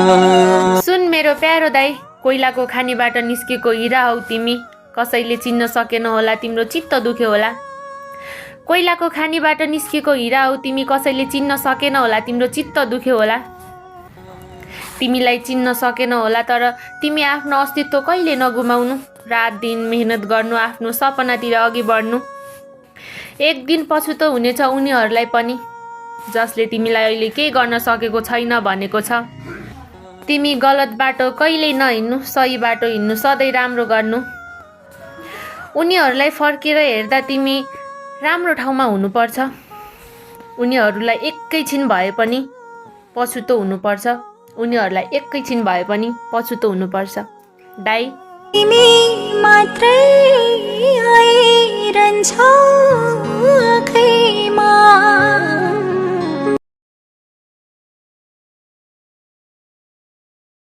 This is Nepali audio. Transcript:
सुन मेरो प्यारो दाई, कोइलाको खानीबाट निस्केको हिरा हौ तिमी, कसैले चिन्न सकेन होला तिम्रो चित्त दुख्यो होला। कोइलाको खानीबाट निस्केको हिरा हौ तिमी, कसैले चिन्न सकेन होला तिम्रो चित्त दुख्यो होला। तिमीलाई चिन्न सकेन होला तर तिमी आफ्नो अस्तित्व कहिले नगुमाउनु। रात दिन मेहनत गर्नु, आफ्नो सपनातिर अघि बढ्नु। एक दिन पछुतो हुनेछ उनीहरूलाई पनि, जसले तिमीलाई अहिले केही गर्न सकेको छैन भनेको छ। तिमी गलत बाटो कहिल्यै नहिँड्नु, सही बाटो हिँड्नु, सधैँ राम्रो गर्नु। उनीहरूलाई फर्केर हेर्दा तिमी राम्रो ठाउँमा हुनुपर्छ। उनीहरूलाई एकैछिन भए पनि पछुतो हुनुपर्छ। उनीहरूलाई एकैछिन भए पनि पछुतो हुनुपर्छ। दाइ तिमी मात्रै आइरहन्छौ आँखैमा।